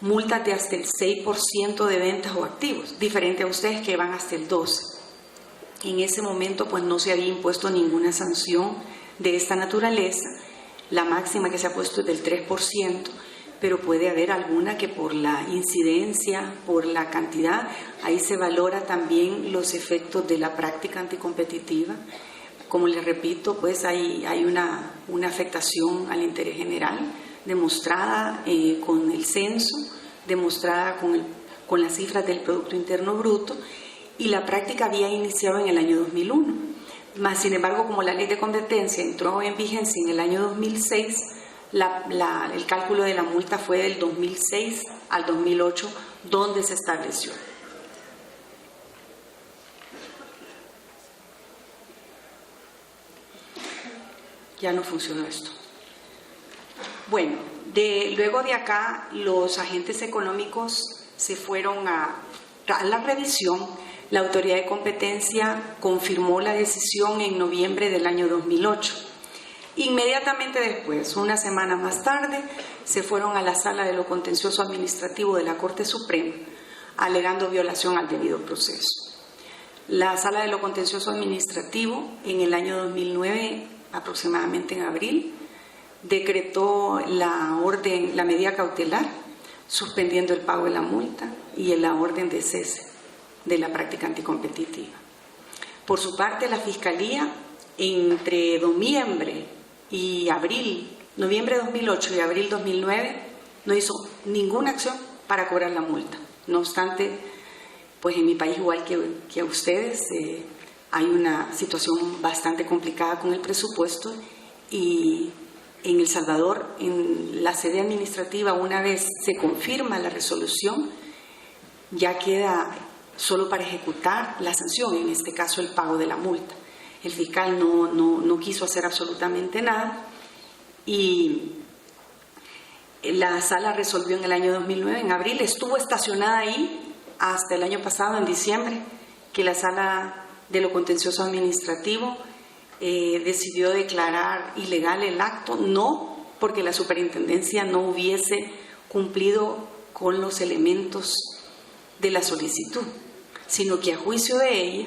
multas de hasta el 6% de ventas o activos, diferente a ustedes que van hasta el 12%. En ese momento pues no se había impuesto ninguna sanción de esta naturaleza. La máxima que se ha puesto es del 3%, pero puede haber alguna que por la incidencia, por la cantidad, ahí se valora también los efectos de la práctica anticompetitiva. Como les repito, pues hay una afectación al interés general demostrada con el censo, demostrada con las cifras del Producto Interno Bruto, y la práctica había iniciado en el año 2001. Más sin embargo, como la ley de competencia entró en vigencia en el año 2006, el cálculo de la multa fue del 2006 al 2008, donde se estableció. Ya no funcionó esto. Bueno, luego de acá los agentes económicos se fueron a la revisión. La autoridad de competencia confirmó la decisión en noviembre del año 2008. Inmediatamente después, una semana más tarde, se fueron a la Sala de lo Contencioso Administrativo de la Corte Suprema, alegando violación al debido proceso. La Sala de lo Contencioso Administrativo, en el año 2009, aproximadamente en abril, decretó la medida cautelar, suspendiendo el pago de la multa y la orden de cese de la práctica anticompetitiva. Por su parte, la Fiscalía, entre noviembre de 2008 y abril 2009, no hizo ninguna acción para cobrar la multa. No obstante, pues en mi país, igual que a ustedes, hay una situación bastante complicada con el presupuesto, y en El Salvador, en la sede administrativa, una vez se confirma la resolución, ya queda solo para ejecutar la sanción, en este caso el pago de la multa. El fiscal no quiso hacer absolutamente nada, y la sala resolvió en el año 2009, en abril, estuvo estacionada ahí hasta el año pasado, en diciembre, que la Sala de lo Contencioso Administrativo decidió declarar ilegal el acto, no porque la superintendencia no hubiese cumplido con los elementos de la solicitud, sino que a juicio de ella,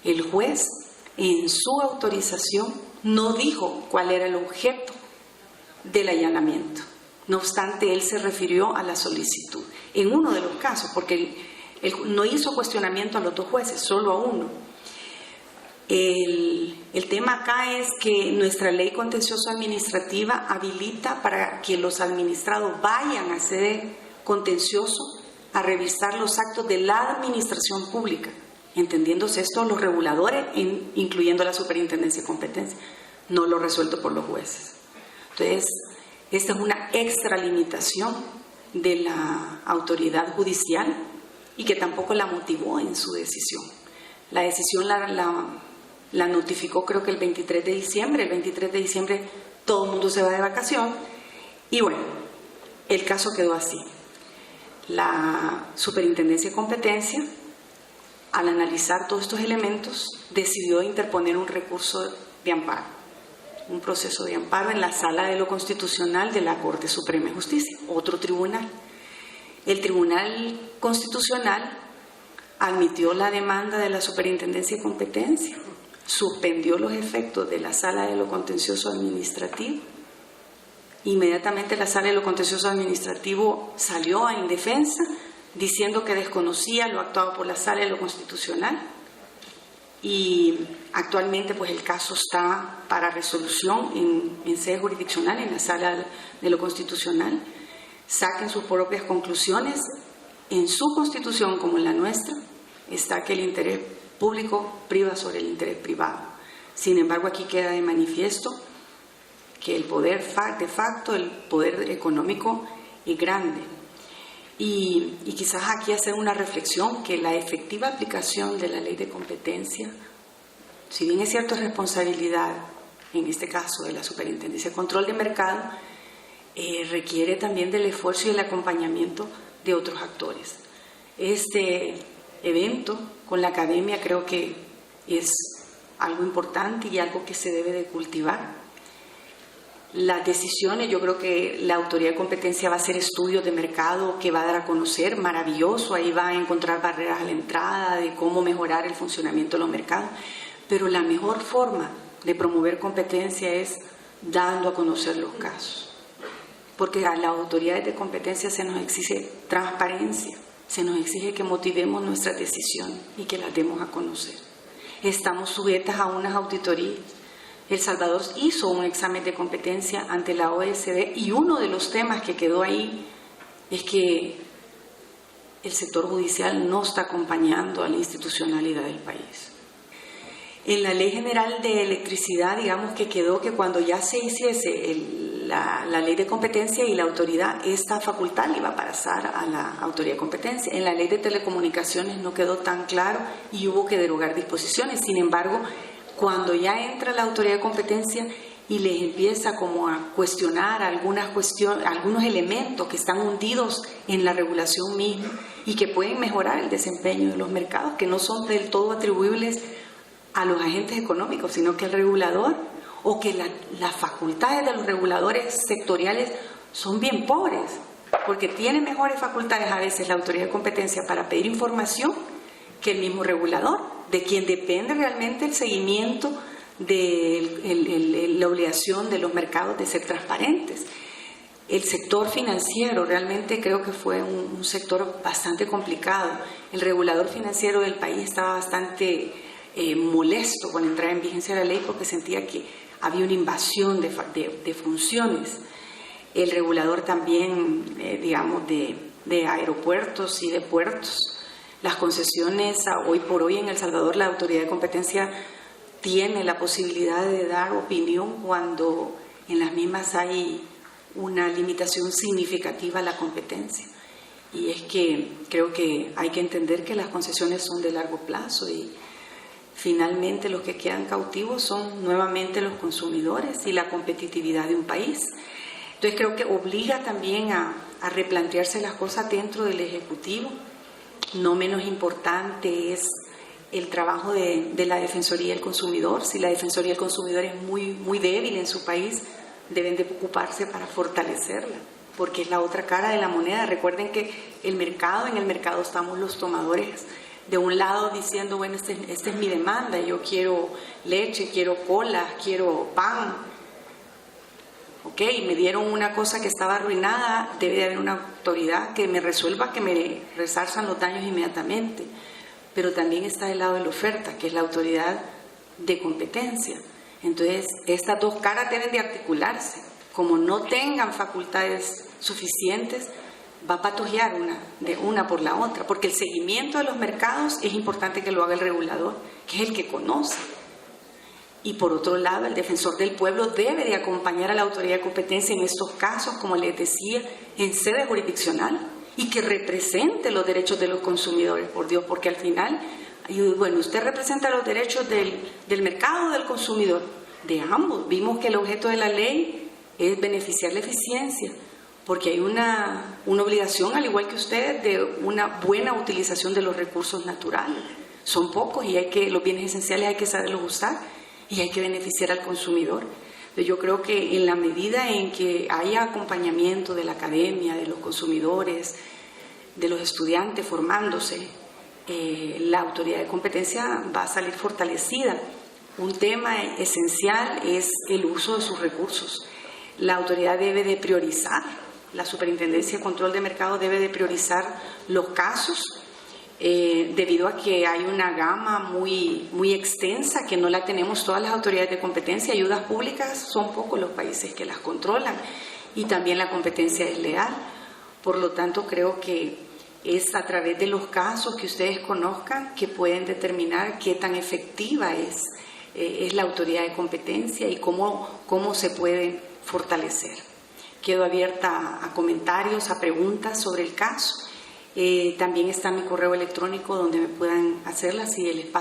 el juez, en su autorización, no dijo cuál era el objeto del allanamiento. No obstante, él se refirió a la solicitud. En uno de los casos, porque él no hizo cuestionamiento a los dos jueces, solo a uno. El tema acá es que nuestra ley contencioso administrativa habilita para que los administrados vayan a sede contencioso a revisar los actos de la administración pública, entendiéndose esto los reguladores, incluyendo la superintendencia de competencia, no lo resuelto por los jueces. Entonces, esta es una extralimitación de la autoridad judicial y que tampoco la motivó en su decisión. La decisión la notificó creo que el 23 de diciembre. El 23 de diciembre todo el mundo se va de vacación y bueno, el caso quedó así. La superintendencia de competencia, al analizar todos estos elementos, decidió interponer un recurso de amparo, un proceso de amparo en la Sala de lo Constitucional de la Corte Suprema de Justicia, otro tribunal. El Tribunal Constitucional admitió la demanda de la superintendencia de competencia, suspendió los efectos de la Sala de lo Contencioso Administrativo. Inmediatamente la Sala de lo Contencioso Administrativo salió en defensa diciendo que desconocía lo actuado por la Sala de lo Constitucional, y actualmente pues el caso está para resolución en sede jurisdiccional, en la Sala de lo Constitucional. Saquen sus propias conclusiones. En su Constitución, como en la nuestra, está que el interés público priva sobre el interés privado. Sin embargo, aquí queda de manifiesto que el poder de facto, el poder económico es grande. Y quizás aquí hacer una reflexión que la efectiva aplicación de la ley de competencia, si bien es cierto es responsabilidad, en este caso de la Superintendencia de Control de Mercado, requiere también del esfuerzo y el acompañamiento de otros actores. Este evento con la academia creo que es algo importante y algo que se debe de cultivar. las decisiones. Yo creo que la autoridad de competencia va a hacer estudios de mercado que va a dar a conocer, maravilloso, ahí va a encontrar barreras a la entrada, de cómo mejorar el funcionamiento de los mercados, pero la mejor forma de promover competencia es dando a conocer los casos, porque a las autoridades de competencia se nos exige transparencia, se nos exige que motivemos nuestras decisiones y que las demos a conocer. Estamos sujetas a unas auditorías. El Salvador hizo un examen de competencia ante la OECD y uno de los temas que quedó ahí es que el sector judicial no está acompañando a la institucionalidad del país. En la Ley General de Electricidad, digamos que quedó que cuando ya se hiciese la ley de competencia y la autoridad, esta facultad le iba a pasar a la autoridad de competencia. En la Ley de Telecomunicaciones no quedó tan claro y hubo que derogar disposiciones. Sin embargo, cuando ya entra la autoridad de competencia y les empieza como a cuestionar algunos elementos que están hundidos en la regulación misma y que pueden mejorar el desempeño de los mercados, que no son del todo atribuibles a los agentes económicos, sino que al regulador, o que las facultades de los reguladores sectoriales son bien pobres, porque tiene mejores facultades a veces la autoridad de competencia para pedir información que el mismo regulador, de quien depende realmente el seguimiento de la obligación de los mercados de ser transparentes. El sector financiero realmente creo que fue un sector bastante complicado. El regulador financiero del país estaba bastante molesto con la entrada en vigencia de la ley porque sentía que había una invasión de funciones. El regulador también, digamos, de aeropuertos y de puertos. Las concesiones, hoy por hoy en El Salvador, la autoridad de competencia tiene la posibilidad de dar opinión cuando en las mismas hay una limitación significativa a la competencia. Y es que creo que hay que entender que las concesiones son de largo plazo y finalmente los que quedan cautivos son nuevamente los consumidores y la competitividad de un país. Entonces creo que obliga también a replantearse las cosas dentro del Ejecutivo. No menos importante es el trabajo de la Defensoría del Consumidor. Si la Defensoría del Consumidor es muy débil en su país, deben de ocuparse para fortalecerla, porque es la otra cara de la moneda. Recuerden que en el mercado estamos los tomadores de un lado diciendo, bueno, esta es mi demanda, yo quiero leche, quiero cola, quiero pan. Ok, me dieron una cosa que estaba arruinada, debe de haber una autoridad que me resuelva, que me resarzan los daños inmediatamente. Pero también está del lado de la oferta, que es la autoridad de competencia. Entonces, estas dos caras deben de articularse. Como no tengan facultades suficientes, va a patojear una por la otra, porque el seguimiento de los mercados es importante que lo haga el regulador, que es el que conoce. Y por otro lado, el defensor del pueblo debe de acompañar a la autoridad de competencia en estos casos, como les decía, en sede jurisdiccional y que represente los derechos de los consumidores, por Dios, porque al final, bueno, usted representa los derechos del mercado o del consumidor, de ambos. Vimos que el objeto de la ley es beneficiar la eficiencia, porque hay una obligación, al igual que ustedes, de una buena utilización de los recursos naturales. Son pocos y los bienes esenciales hay que saberlos usar y hay que beneficiar al consumidor. Entonces yo creo que en la medida en que haya acompañamiento de la academia, de los consumidores, de los estudiantes formándose, la autoridad de competencia va a salir fortalecida. Un tema esencial es el uso de sus recursos. La autoridad debe de priorizar, la Superintendencia de Control de Mercado debe de priorizar los casos debido a que hay una gama muy extensa que no la tenemos todas las autoridades de competencia. Ayudas públicas son pocos los países que las controlan y también la competencia es leal. Por lo tanto, creo que es a través de los casos que ustedes conozcan que pueden determinar qué tan efectiva es la autoridad de competencia y cómo se puede fortalecer. Quedo abierta a comentarios, a preguntas sobre el caso. También está mi correo electrónico donde me puedan hacerlas y el espacio